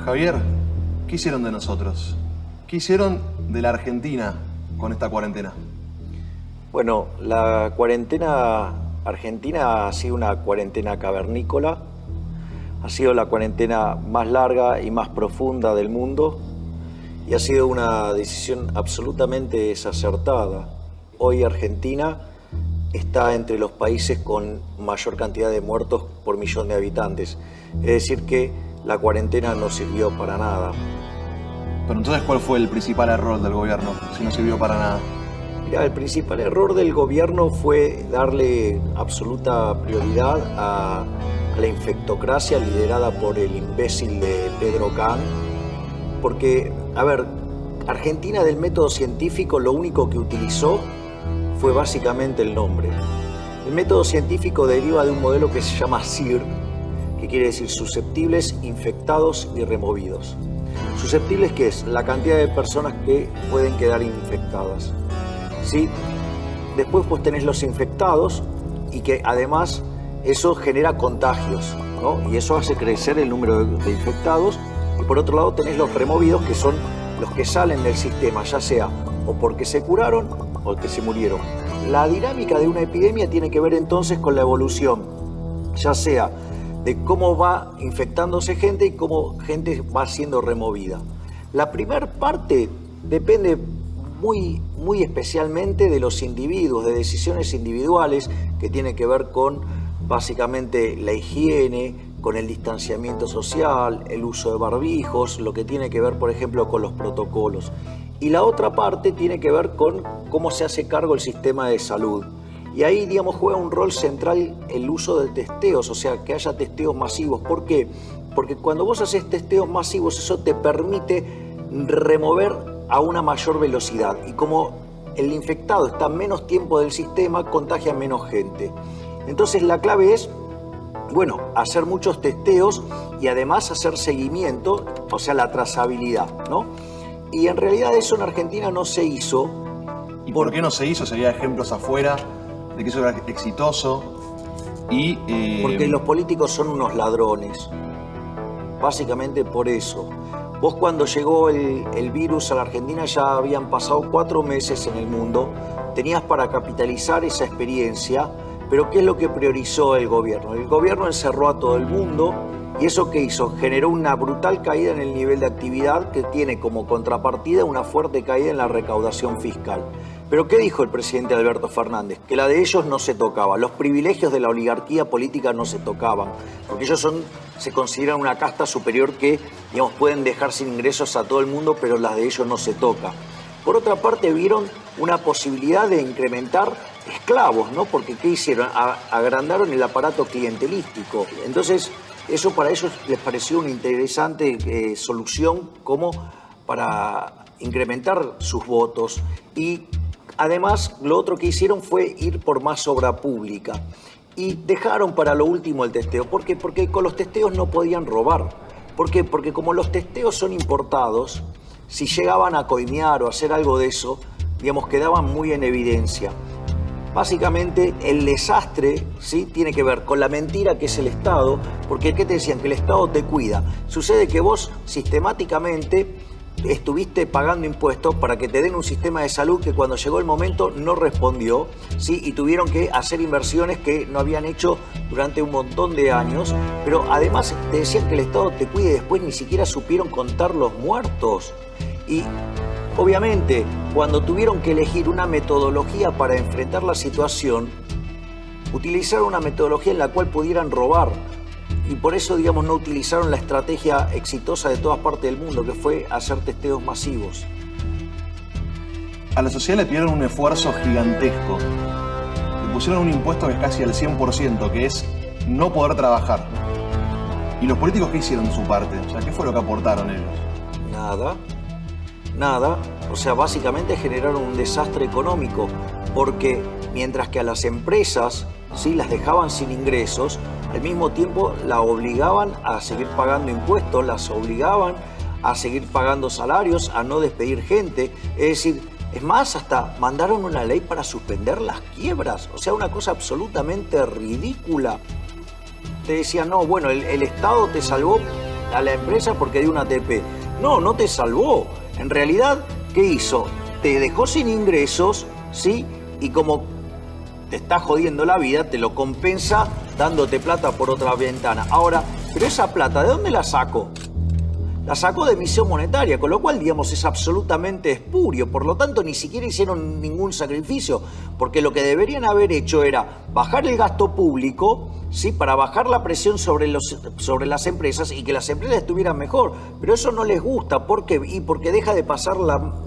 Javier, ¿qué hicieron de nosotros? ¿Qué hicieron de la Argentina con esta cuarentena? Bueno, la cuarentena argentina ha sido una cuarentena cavernícola, ha sido la cuarentena más larga y más profunda del mundo y ha sido una decisión absolutamente desacertada. Hoy Argentina está entre los países con mayor cantidad de muertos por millón de habitantes. Es decir que la cuarentena no sirvió para nada. Pero entonces, ¿cuál fue el principal error del gobierno si no sirvió para nada? Mira, el principal error del gobierno fue darle absoluta prioridad a la infectocracia liderada por el imbécil de Pedro Khan. Porque, a ver, Argentina del método científico lo único que utilizó fue básicamente el nombre. El método científico deriva de un modelo que se llama SIR, que quiere decir susceptibles, infectados y removidos. Susceptibles, ¿qué es? La cantidad de personas que pueden quedar infectadas. ¿Sí? Después pues tenés los infectados y que además eso genera contagios, ¿no? Y eso hace crecer el número de infectados. Y por otro lado tenés los removidos, que son los que salen del sistema, ya sea o porque se curaron o porque se murieron. La dinámica de una epidemia tiene que ver entonces con la evolución, ya sea de cómo va infectándose gente y cómo gente va siendo removida. La primera parte depende muy especialmente de los individuos, de decisiones individuales que tienen que ver con básicamente la higiene, con el distanciamiento social, el uso de barbijos, lo que tiene que ver, por ejemplo, con los protocolos. Y la otra parte tiene que ver con cómo se hace cargo el sistema de salud. Y ahí, digamos, juega un rol central el uso de testeos, o sea, que haya testeos masivos. ¿Por qué? Porque cuando vos haces testeos masivos, eso te permite remover a una mayor velocidad. Y como el infectado está menos tiempo del sistema, contagia menos gente. Entonces la clave es, bueno, hacer muchos testeos y además hacer seguimiento, o sea, la trazabilidad, ¿no? Y en realidad eso en Argentina no se hizo. ¿Y por qué no se hizo? Si había ejemplos afuera de que eso era exitoso y... Porque los políticos son unos ladrones. Básicamente por eso. Vos cuando llegó el virus a la Argentina ya habían pasado 4 meses en el mundo. Tenías para capitalizar esa experiencia, pero ¿qué es lo que priorizó el gobierno? El gobierno encerró a todo el mundo y ¿eso qué hizo? Generó una brutal caída en el nivel de actividad que tiene como contrapartida una fuerte caída en la recaudación fiscal. ¿Pero qué dijo el presidente Alberto Fernández? Que la de ellos no se tocaba. Los privilegios de la oligarquía política no se tocaban, porque ellos se consideran una casta superior que, digamos, pueden dejar sin ingresos a todo el mundo, pero las de ellos no se toca. Por otra parte, vieron una posibilidad de incrementar esclavos, ¿no? Porque ¿qué hicieron? Agrandaron el aparato clientelístico. Entonces, eso para ellos les pareció una interesante solución como para incrementar sus votos. Y además, lo otro que hicieron fue ir por más obra pública. Y dejaron para lo último el testeo. ¿Por qué? Porque con los testeos no podían robar. ¿Por qué? Porque como los testeos son importados, si llegaban a coimear o hacer algo de eso, digamos, quedaban muy en evidencia. Básicamente, el desastre, ¿sí?, tiene que ver con la mentira que es el Estado, porque ¿qué te decían? Que el Estado te cuida. Sucede que vos sistemáticamente estuviste pagando impuestos para que te den un sistema de salud que cuando llegó el momento no respondió, ¿sí? Y tuvieron que hacer inversiones que no habían hecho durante un montón de años, pero además te decían que el Estado te cuide y después ni siquiera supieron contar los muertos. Y obviamente, cuando tuvieron que elegir una metodología para enfrentar la situación, utilizaron una metodología en la cual pudieran robar. Y por eso, digamos, no utilizaron la estrategia exitosa de todas partes del mundo, que fue hacer testeos masivos. A la sociedad le pidieron un esfuerzo gigantesco. Le pusieron un impuesto que es casi al 100%, que es no poder trabajar. ¿Y los políticos qué hicieron de su parte? O sea, ¿qué fue lo que aportaron ellos? Nada. O sea, básicamente generaron un desastre económico, porque mientras que a las empresas, sí, las dejaban sin ingresos, al mismo tiempo la obligaban a seguir pagando impuestos, las obligaban a seguir pagando salarios, a no despedir gente. Es decir, es más, hasta mandaron una ley para suspender las quiebras. O sea, una cosa absolutamente ridícula. Te decían, no, bueno, el Estado te salvó a la empresa porque dio una ATP. No, no te salvó. En realidad, ¿qué hizo? Te dejó sin ingresos, ¿sí? Y como te está jodiendo la vida, te lo compensa dándote plata por otra ventana. Ahora, pero esa plata, ¿de dónde la sacó? La sacó de emisión monetaria, con lo cual, digamos, es absolutamente espurio. Por lo tanto, ni siquiera hicieron ningún sacrificio, porque lo que deberían haber hecho era bajar el gasto público, ¿sí? Para bajar la presión sobre las empresas y que las empresas estuvieran mejor. Pero eso no les gusta. ¿Por qué? Y porque deja de pasar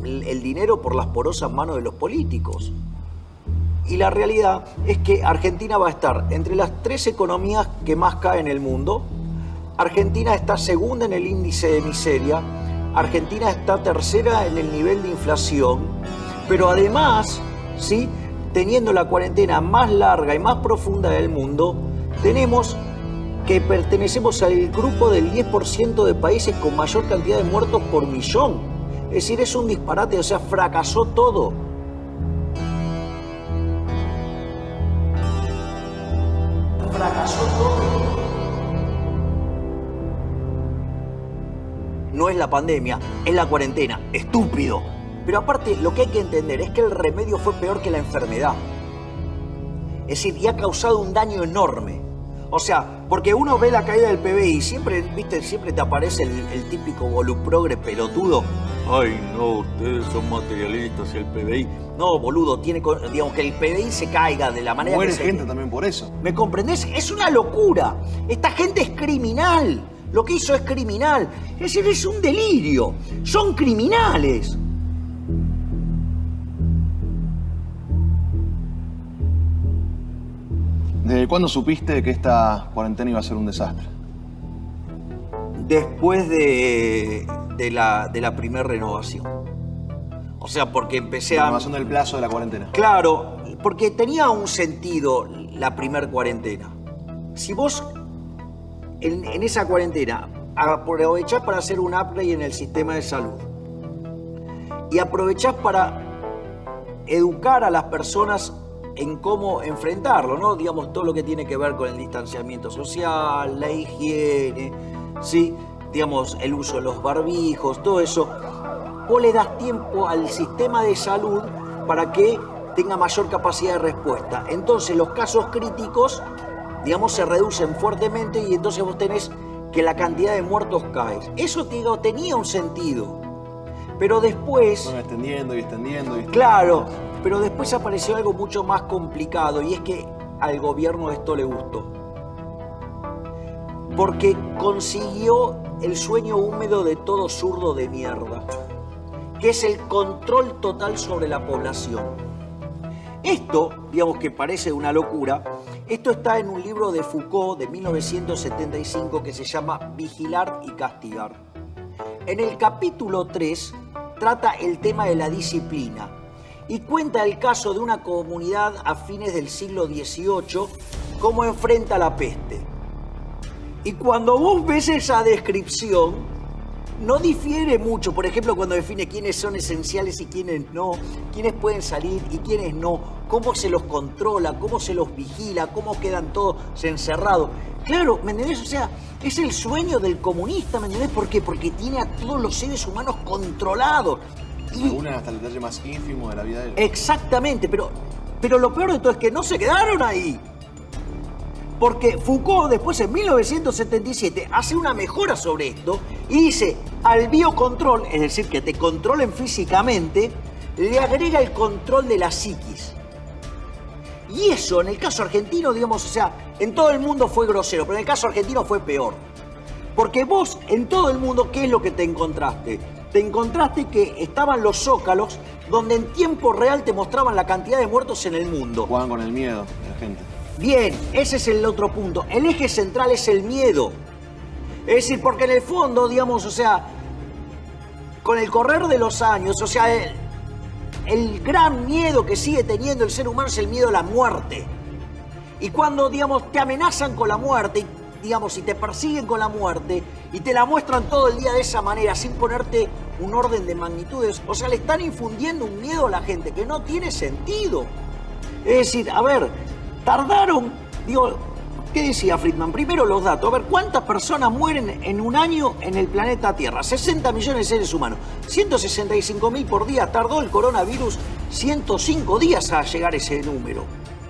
el dinero por las porosas manos de los políticos. Y la realidad es que Argentina va a estar entre las 3 economías que más caen en el mundo. Argentina está segunda en el índice de miseria, Argentina está tercera en el nivel de inflación, pero además, ¿sí? Teniendo la cuarentena más larga y más profunda del mundo, tenemos que pertenecemos al grupo del 10% de países con mayor cantidad de muertos por millón. Es decir, es un disparate, o sea, fracasó todo. Fracasó todo. No es la pandemia, es la cuarentena. Estúpido. Pero aparte, lo que hay que entender es que el remedio fue peor que la enfermedad. Es decir, y ha causado un daño enorme. O sea, porque uno ve la caída del PBI y siempre, ¿viste? Siempre te aparece el típico voluprogre pelotudo. Ay, no, ustedes son materialistas y el PBI... No, boludo, digamos que el PBI se caiga de la manera muere que se... gente también por eso. ¿Me comprendés? Es una locura. Esta gente es criminal. Lo que hizo es criminal. Es decir, es un delirio. Son criminales. ¿Desde cuándo supiste que esta cuarentena iba a ser un desastre? Después de la primera renovación. O sea, porque empecé a... Renovación del plazo de la cuarentena. Claro, porque tenía un sentido la primer cuarentena. Si vos en esa cuarentena aprovechás para hacer un upgrade en el sistema de salud y aprovechás para educar a las personas en cómo enfrentarlo, ¿no? Digamos, todo lo que tiene que ver con el distanciamiento social, la higiene, ¿sí? Digamos, el uso de los barbijos, todo eso. Vos le das tiempo al sistema de salud para que tenga mayor capacidad de respuesta. Entonces, los casos críticos, digamos, se reducen fuertemente y entonces vos tenés que la cantidad de muertos cae. Eso, digo, tenía un sentido. Pero después... Bueno, extendiendo. Claro, pero después apareció algo mucho más complicado y es que al gobierno esto le gustó. Porque consiguió el sueño húmedo de todo zurdo de mierda, que es el control total sobre la población. Esto, digamos que parece una locura, esto está en un libro de Foucault de 1975 que se llama Vigilar y Castigar. En el capítulo 3 trata el tema de la disciplina y cuenta el caso de una comunidad a fines del siglo XVIII, cómo enfrenta la peste. Y cuando vos ves esa descripción, no difiere mucho, por ejemplo, cuando define quiénes son esenciales y quiénes no, quiénes pueden salir y quiénes no, cómo se los controla, cómo se los vigila, cómo quedan todos encerrados. Claro, ¿me entendés? O sea, es el sueño del comunista, ¿me entendés? ¿Por qué? Porque tiene a todos los seres humanos controlados. Y una hasta el detalle más ínfimo de la vida de él. Exactamente, pero lo peor de todo es que no se quedaron ahí. Porque Foucault después en 1977 hace una mejora sobre esto y dice al biocontrol, es decir, que te controlen físicamente, le agrega el control de la psiquis. Y eso en el caso argentino, digamos, o sea, en todo el mundo fue grosero, pero en el caso argentino fue peor. Porque vos en todo el mundo, ¿qué es lo que te encontraste? Te encontraste que estaban los zócalos donde en tiempo real te mostraban la cantidad de muertos en el mundo. Juegan con el miedo de la gente. Bien, ese es el otro punto. El eje central es el miedo. Es decir, porque en el fondo, digamos, o sea, con el correr de los años, o sea, el gran miedo que sigue teniendo el ser humano es el miedo a la muerte. Y cuando, digamos, te amenazan con la muerte, digamos, si te persiguen con la muerte y te la muestran todo el día de esa manera, sin ponerte un orden de magnitudes, o sea, le están infundiendo un miedo a la gente que no tiene sentido. Es decir, a ver, tardaron, digo, ¿Qué decía Friedman? Primero los datos. A ver, ¿cuántas personas mueren en un año en el planeta Tierra? 60 millones de seres humanos. 165.000 por día. Tardó el coronavirus 105 días a llegar a ese número.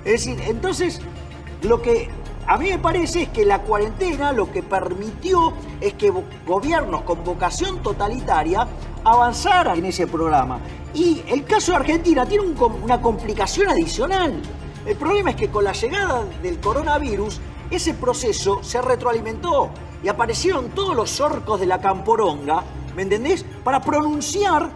Es decir, entonces, lo que a mí me parece es que la cuarentena lo que permitió es que gobiernos con vocación totalitaria avanzaran en ese programa. Y el caso de Argentina tiene una complicación adicional. El problema es que con la llegada del coronavirus, ese proceso se retroalimentó y aparecieron todos los orcos de la camporonga, ¿me entendés? Para pronunciar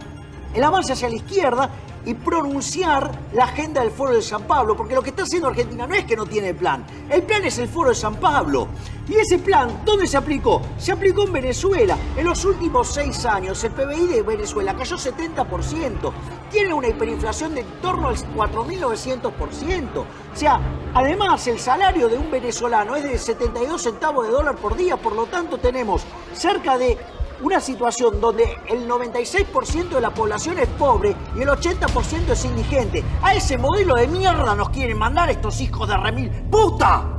el avance hacia la izquierda y pronunciar la agenda del Foro de San Pablo, porque lo que está haciendo Argentina no es que no tiene plan, el plan es el Foro de San Pablo. Y ese plan, ¿dónde se aplicó? Se aplicó en Venezuela. En los últimos 6 años, el PBI de Venezuela cayó 70%. Tiene una hiperinflación de en torno al 4.900%. O sea, además, el salario de un venezolano es de 72 centavos de dólar por día. Por lo tanto, tenemos cerca de una situación donde el 96% de la población es pobre y el 80% es indigente. A ese modelo de mierda nos quieren mandar estos hijos de remil puta.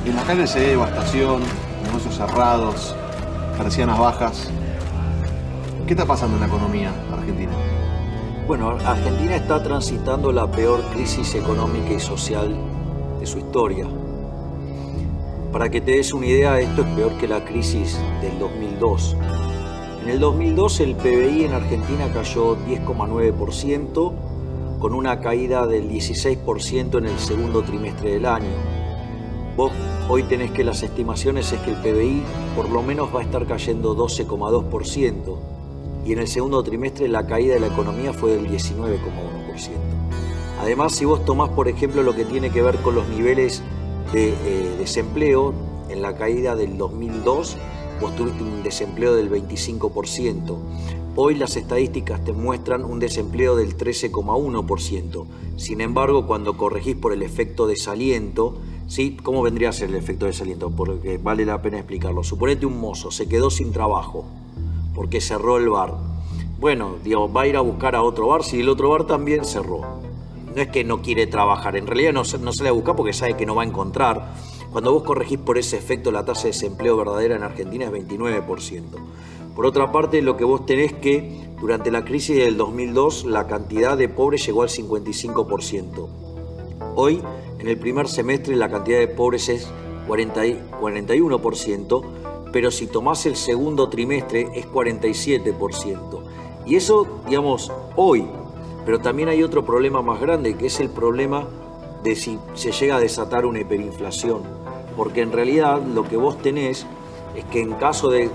En las calles se ve devastación, negocios cerrados, persianas bajas. ¿Qué está pasando en la economía argentina? Bueno, Argentina está transitando la peor crisis económica y social de su historia. Para que te des una idea, esto es peor que la crisis del 2002. En el 2002 el PBI en Argentina cayó 10,9%, con una caída del 16% en el segundo trimestre del año. Vos hoy tenés que las estimaciones es que el PBI por lo menos va a estar cayendo 12,2%, y en el segundo trimestre la caída de la economía fue del 19,1%. Además, si vos tomás, por ejemplo, lo que tiene que ver con los niveles de desempleo, en la caída del 2002 vos tuviste un desempleo del 25%. Hoy las estadísticas te muestran un desempleo del 13,1%. Sin embargo, cuando corregís por el efecto desaliento, ¿sí? ¿Cómo vendría a ser el efecto desaliento? Porque vale la pena explicarlo. Suponete un mozo se quedó sin trabajo porque cerró el bar. Bueno, digo, va a ir a buscar a otro bar si el otro bar también cerró. No es que no quiere trabajar, en realidad no sale a buscar porque sabe que no va a encontrar. Cuando vos corregís por ese efecto, la tasa de desempleo verdadera en Argentina es 29%. Por otra parte, lo que vos tenés que, durante la crisis del 2002, la cantidad de pobres llegó al 55%. Hoy, en el primer semestre, la cantidad de pobres es 41%, pero si tomás el segundo trimestre es 47%. Y eso, digamos, hoy. Pero también hay otro problema más grande, que es el problema de si se llega a desatar una hiperinflación. Porque en realidad lo que vos tenés es que en caso de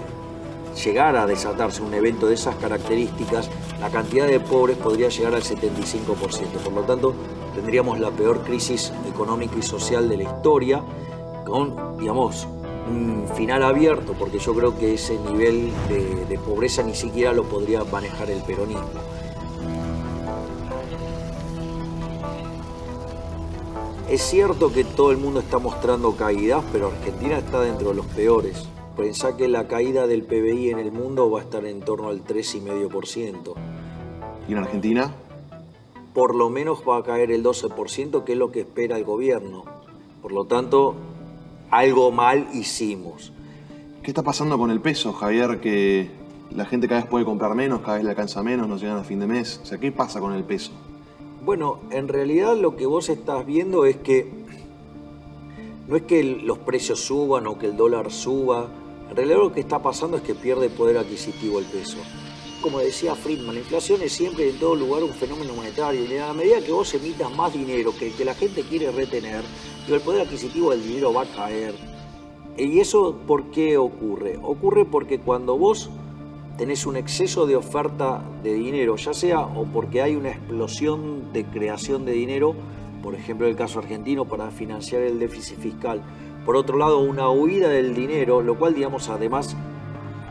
llegar a desatarse un evento de esas características, la cantidad de pobres podría llegar al 75%. Por lo tanto, tendríamos la peor crisis económica y social de la historia, con, digamos, un final abierto, porque yo creo que ese nivel de pobreza ni siquiera lo podría manejar el peronismo. Es cierto que todo el mundo está mostrando caídas, pero Argentina está dentro de los peores. Pensá que la caída del PBI en el mundo va a estar en torno al 3,5%. ¿Y en Argentina? Por lo menos va a caer el 12%, que es lo que espera el gobierno. Por lo tanto, algo mal hicimos. ¿Qué está pasando con el peso, Javier? Que la gente cada vez puede comprar menos, cada vez le alcanza menos, no llegan a fin de mes. O sea, ¿qué pasa con el peso? Bueno, en realidad lo que vos estás viendo es que no es que los precios suban o que el dólar suba. En realidad lo que está pasando es que pierde poder adquisitivo el peso. Como decía Friedman, la inflación es siempre en todo lugar un fenómeno monetario. Y a medida que vos emitas más dinero que la gente quiere retener, el poder adquisitivo del dinero va a caer. ¿Y eso por qué ocurre? Ocurre porque cuando vos tenés un exceso de oferta de dinero, ya sea o porque hay una explosión de creación de dinero, por ejemplo el caso argentino para financiar el déficit fiscal, por otro lado una huida del dinero, lo cual digamos además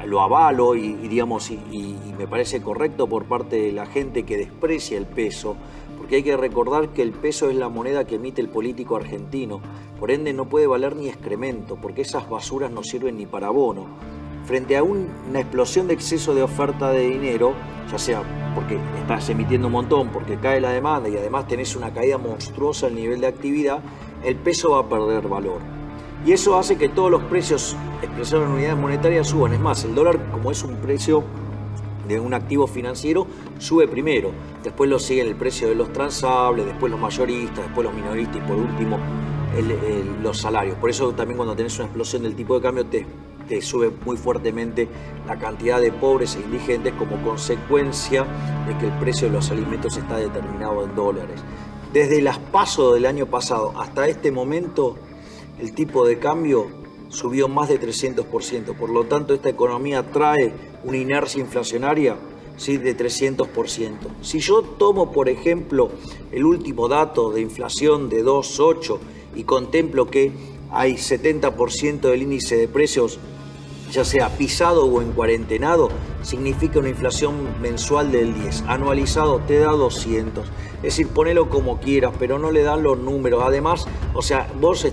lo avalo y me parece correcto por parte de la gente que desprecia el peso, porque hay que recordar que el peso es la moneda que emite el político argentino, por ende no puede valer ni excremento, porque esas basuras no sirven ni para abono. Frente a una explosión de exceso de oferta de dinero, ya sea porque estás emitiendo un montón, porque cae la demanda y además tenés una caída monstruosa del nivel de actividad, el peso va a perder valor. Y eso hace que todos los precios expresados en unidades monetarias suban. Es más, el dólar, como es un precio de un activo financiero, sube primero. Después lo sigue el precio de los transables, después los mayoristas, después los minoristas y por último los salarios. Por eso también cuando tenés una explosión del tipo de cambio te sube muy fuertemente la cantidad de pobres e indigentes como consecuencia de que el precio de los alimentos está determinado en dólares. Desde las PASO del año pasado hasta este momento, el tipo de cambio subió más de 300%. Por lo tanto, esta economía trae una inercia inflacionaria, ¿sí?, de 300%. Si yo tomo, por ejemplo, el último dato de inflación de 2,8 y contemplo que hay 70% del índice de precios, ya sea pisado o en cuarentenado, significa una inflación mensual del 10. Anualizado te da 200. Es decir, ponelo como quieras, pero no le dan los números. Además, o sea, vos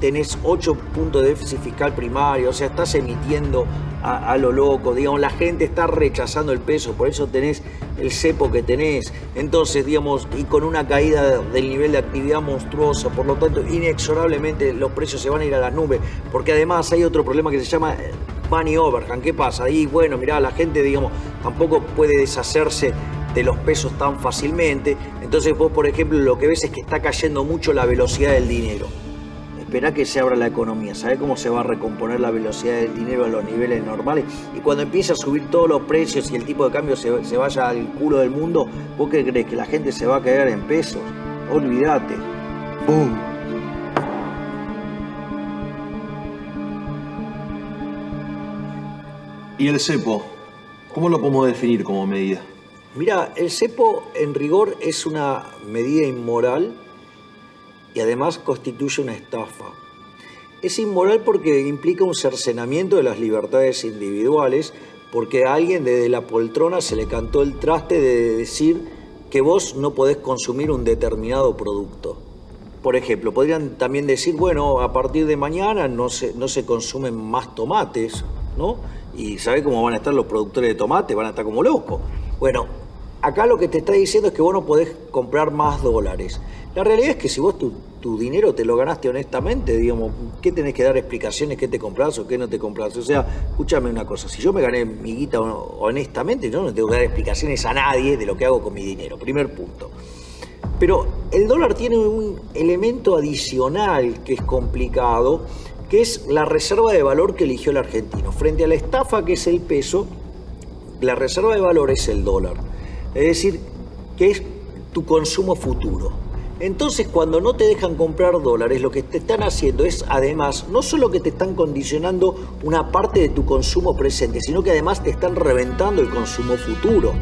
tenés 8 puntos de déficit fiscal primario, o sea, estás emitiendo a lo loco, digamos, la gente está rechazando el peso, por eso tenés el cepo que tenés, entonces, digamos, y con una caída del nivel de actividad monstruosa, por lo tanto, inexorablemente los precios se van a ir a las nubes, porque además hay otro problema que se llama money overhang. ¿Qué pasa? Y bueno, mirá, la gente, digamos, tampoco puede deshacerse de los pesos tan fácilmente, entonces vos, por ejemplo, lo que ves es que está cayendo mucho la velocidad del dinero. Esperá que se abra la economía, ¿sabés cómo se va a recomponer la velocidad del dinero a los niveles normales? Y cuando empiece a subir todos los precios y el tipo de cambio se vaya al culo del mundo, ¿vos qué crees? ¿Que la gente se va a quedar en pesos? Olvídate. ¡Bum! ¿Y el cepo? ¿Cómo lo podemos definir como medida? Mirá, el cepo en rigor es una medida inmoral y además constituye una estafa. Es inmoral porque implica un cercenamiento de las libertades individuales, porque a alguien desde la poltrona se le cantó el traste de decir que vos no podés consumir un determinado producto. Por ejemplo, podrían también decir, bueno, a partir de mañana no se consumen más tomates, ¿no? Y ¿sabés cómo van a estar los productores de tomate? Van a estar como locos. Bueno, acá lo que te está diciendo es que vos no podés comprar más dólares. La realidad es que si vos tu dinero te lo ganaste honestamente, digamos, ¿qué tenés que dar explicaciones? ¿Qué te comprás o qué no te comprás? O sea, escúchame una cosa, si yo me gané mi guita honestamente, yo no tengo que dar explicaciones a nadie de lo que hago con mi dinero, primer punto. Pero el dólar tiene un elemento adicional que es complicado, que es la reserva de valor que eligió el argentino. Frente a la estafa que es el peso, la reserva de valor es el dólar. Es decir, que es tu consumo futuro. Entonces, cuando no te dejan comprar dólares, lo que te están haciendo es, además, no solo que te están condicionando una parte de tu consumo presente, sino que además te están reventando el consumo futuro.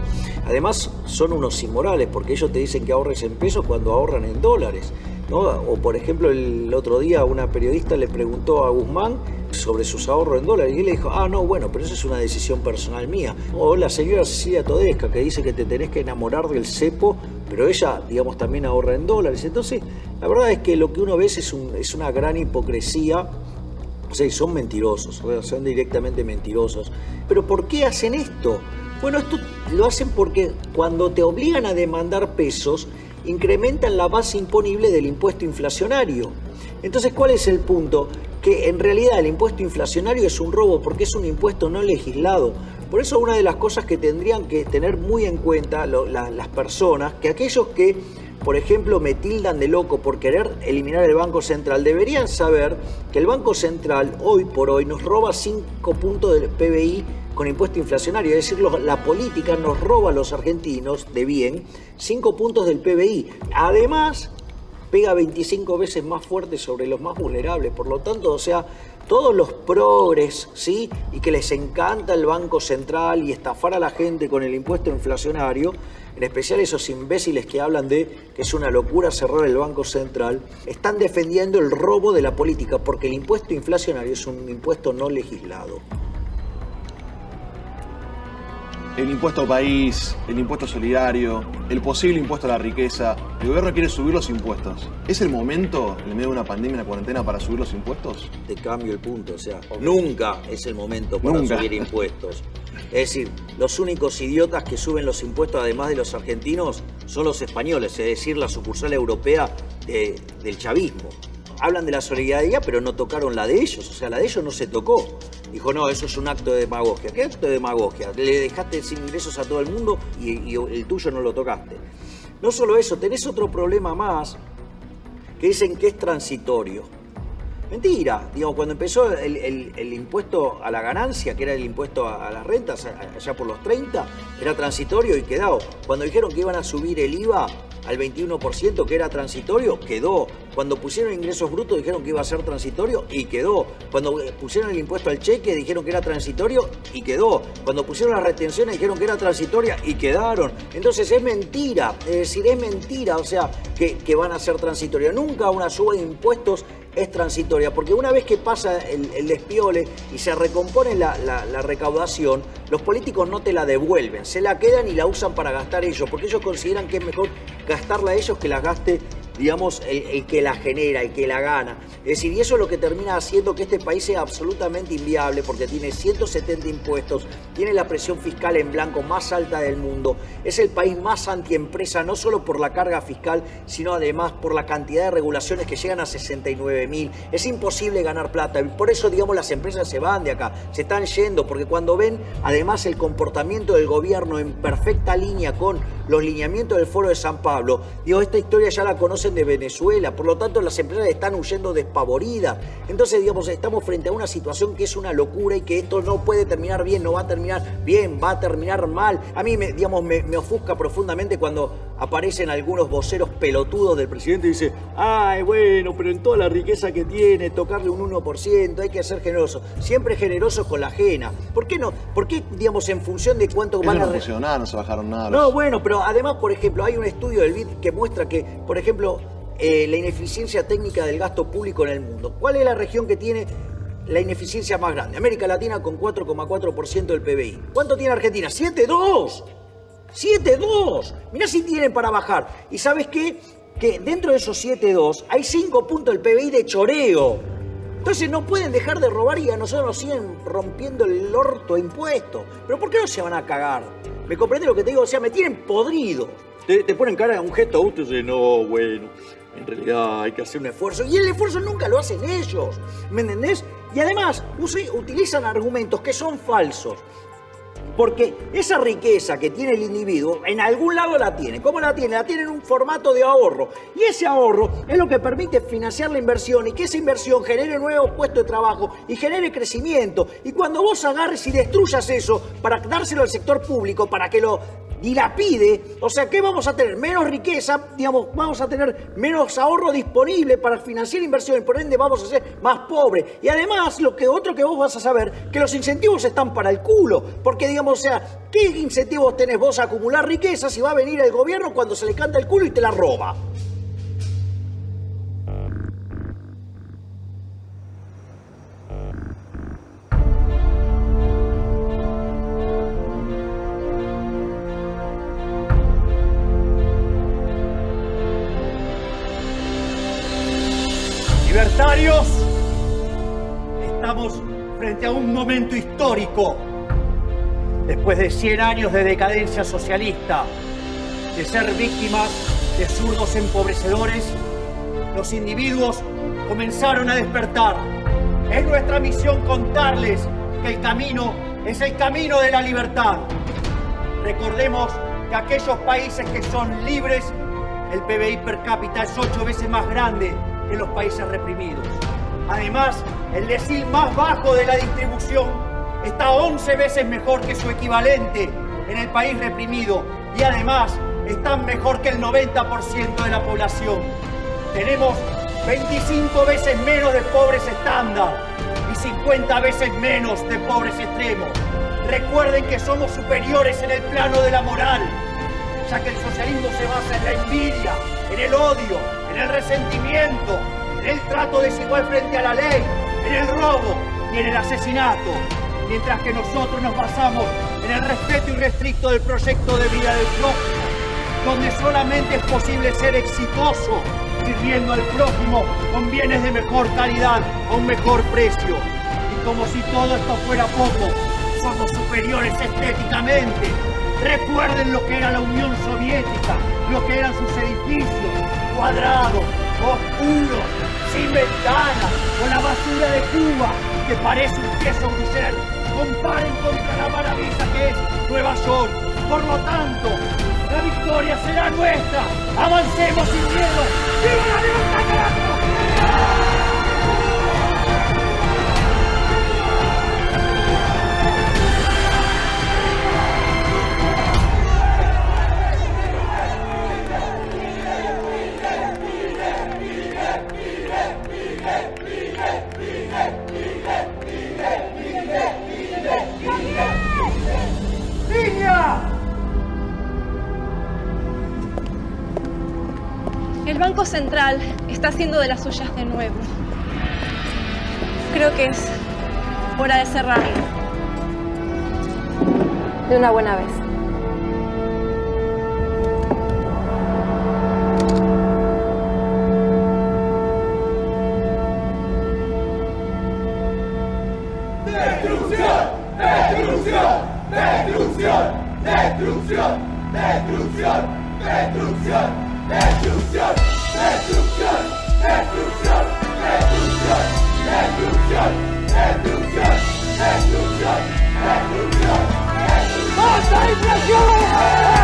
Además, son unos inmorales, porque ellos te dicen que ahorres en pesos cuando ahorran en dólares, ¿no? O, por ejemplo, el otro día una periodista le preguntó a Guzmán sobre sus ahorros en dólares y él le dijo, no, bueno, pero eso es una decisión personal mía. O la señora Cecilia Todesca, que dice que te tenés que enamorar del cepo, pero ella, digamos, también ahorra en dólares. Entonces, la verdad es que lo que uno ve es una gran hipocresía. O sea, son mentirosos, son directamente mentirosos. ¿Pero por qué hacen esto? Bueno, esto lo hacen porque cuando te obligan a demandar pesos, incrementan la base imponible del impuesto inflacionario. Entonces, ¿cuál es el punto? Que en realidad el impuesto inflacionario es un robo porque es un impuesto no legislado. Por eso una de las cosas que tendrían que tener muy en cuenta las personas, que aquellos que, por ejemplo, me tildan de loco por querer eliminar el Banco Central, deberían saber que el Banco Central hoy por hoy nos roba 5 puntos del PBI con impuesto inflacionario. Es decir, la política nos roba a los argentinos de bien 5 puntos del PBI. Además, pega 25 veces más fuerte sobre los más vulnerables. Por lo tanto, o sea, todos los progres, ¿sí? Y que les encanta el Banco Central y estafar a la gente con el impuesto inflacionario, en especial esos imbéciles que hablan de que es una locura cerrar el Banco Central, están defendiendo el robo de la política, porque el impuesto inflacionario es un impuesto no legislado. El impuesto país, el impuesto solidario, el posible impuesto a la riqueza. El gobierno quiere subir los impuestos. ¿Es el momento, en medio de una pandemia, una cuarentena, para subir los impuestos? Te cambio el punto, o sea, nunca es el momento para subir impuestos. Es decir, los únicos idiotas que suben los impuestos, además de los argentinos, son los españoles, es decir, la sucursal europea del chavismo. Hablan de la solidaridad, pero no tocaron la de ellos, o sea, la de ellos no se tocó. Dijo, no, eso es un acto de demagogia. ¿Qué acto de demagogia? Le dejaste sin ingresos a todo el mundo y el tuyo no lo tocaste. No solo eso, tenés otro problema más, que dicen que es transitorio. Mentira, digamos, cuando empezó el impuesto a la ganancia, que era el impuesto a las rentas, allá por los 30, era transitorio y quedó. Cuando dijeron que iban a subir el IVA al 21%, que era transitorio, quedó. Cuando pusieron ingresos brutos dijeron que iba a ser transitorio y quedó. Cuando pusieron el impuesto al cheque dijeron que era transitorio y quedó. Cuando pusieron las retenciones dijeron que era transitoria y quedaron. Entonces es mentira, es decir, es mentira, o sea, que van a ser transitorias. Nunca una suba de impuestos es transitoria, porque una vez que pasa el despiole y se recompone la recaudación, los políticos no te la devuelven, se la quedan y la usan para gastar ellos, porque ellos consideran que es mejor gastarla a ellos que la gaste, digamos, el que la genera, el que la gana. Es decir, y eso es lo que termina haciendo que este país sea absolutamente inviable, porque tiene 170 impuestos, tiene la presión fiscal en blanco más alta del mundo, es el país más antiempresa, no solo por la carga fiscal, sino además por la cantidad de regulaciones que llegan a 69.000. Es imposible ganar plata, y por eso, digamos, las empresas se van de acá, se están yendo, porque cuando ven, además, el comportamiento del gobierno en perfecta línea con los lineamientos del Foro de San Pablo, digo, esta historia ya la conocen de Venezuela, por lo tanto las empresas están huyendo despavoridas. Entonces, digamos, estamos frente a una situación que es una locura y que esto no puede terminar bien, no va a terminar bien, va a terminar mal. A mí, me ofusca profundamente cuando aparecen algunos voceros pelotudos del presidente y dice, ay, bueno, pero en toda la riqueza que tiene, tocarle un 1%, hay que ser generoso. Siempre generosos con la ajena. ¿Por qué no? ¿Por qué, digamos, en función de cuánto van a... No funcionó nada, no se bajaron nada. No, bueno, pero además, por ejemplo, hay un estudio del BID que muestra que, por ejemplo, la ineficiencia técnica del gasto público en el mundo. ¿Cuál es la región que tiene la ineficiencia más grande? América Latina, con 4,4% del PBI. ¿Cuánto tiene Argentina? 7,2%. 7,2%. Mirá si tienen para bajar. ¿Y sabes qué? Que dentro de esos 7,2 hay 5 puntos del PBI de choreo. Entonces no pueden dejar de robar y a nosotros nos siguen rompiendo el orto de impuestos. ¿Pero por qué no se van a cagar? ¿Me comprende lo que te digo? O sea, me tienen podrido. Te ponen cara a un gesto adulto y dicen, no, bueno, en realidad hay que hacer un esfuerzo. Y el esfuerzo nunca lo hacen ellos, ¿me entendés? Y además utilizan argumentos que son falsos. Porque esa riqueza que tiene el individuo, en algún lado la tiene. ¿Cómo la tiene? La tiene en un formato de ahorro. Y ese ahorro es lo que permite financiar la inversión y que esa inversión genere nuevos puestos de trabajo y genere crecimiento. Y cuando vos agarres y destruyas eso para dárselo al sector público, para que lo dilapide, o sea, ¿qué vamos a tener? Menos riqueza, digamos, vamos a tener menos ahorro disponible para financiar inversión y por ende vamos a ser más pobres. Y además, otro que vos vas a saber, que los incentivos están para el culo, porque digamos, o sea, ¿qué incentivos tenés vos a acumular riqueza si va a venir el gobierno cuando se le canta el culo y te la roba? Libertarios, estamos frente a un momento histórico. Después de 100 años de decadencia socialista, de ser víctimas de zurdos empobrecedores, los individuos comenzaron a despertar. Es nuestra misión contarles que el camino es el camino de la libertad. Recordemos que aquellos países que son libres, el PBI per cápita es 8 veces más grande que los países reprimidos. Además, el decil más bajo de la distribución está 11 veces mejor que su equivalente en el país reprimido y además están mejor que el 90% de la población. Tenemos 25 veces menos de pobres estándar y 50 veces menos de pobres extremos. Recuerden que somos superiores en el plano de la moral, ya que el socialismo se basa en la envidia, en el odio, en el resentimiento, en el trato desigual frente a la ley, en el robo y en el asesinato, mientras que nosotros nos basamos en el respeto irrestricto del proyecto de vida del prójimo, donde solamente es posible ser exitoso sirviendo al prójimo con bienes de mejor calidad a un mejor precio. Y como si todo esto fuera poco, somos superiores estéticamente. Recuerden lo que era la Unión Soviética, lo que eran sus edificios, cuadrados, oscuros, sin ventanas, con la basura de Cuba, que parece un queso gruyere. Comparen contra la maravilla que es Nueva York. Por lo tanto, la victoria será nuestra. Avancemos sin miedo. ¡Viva la libertad, carajo! El Banco Central está haciendo de las suyas de nuevo. Creo que es hora de cerrarlo. De una buena vez. ¡Destrucción! ¡Destrucción! ¡Destrucción! ¡Destrucción! ¡Destrucción! ¡Destrucción! ¡Destrucción! ¡Destrucción! ¡Destrucción! ¡Destrucción! ¡Destrucción! ¡Destrucción! ¡Destrucción! ¡Destrucción! ¡Destrucción! ¡Basta inflación!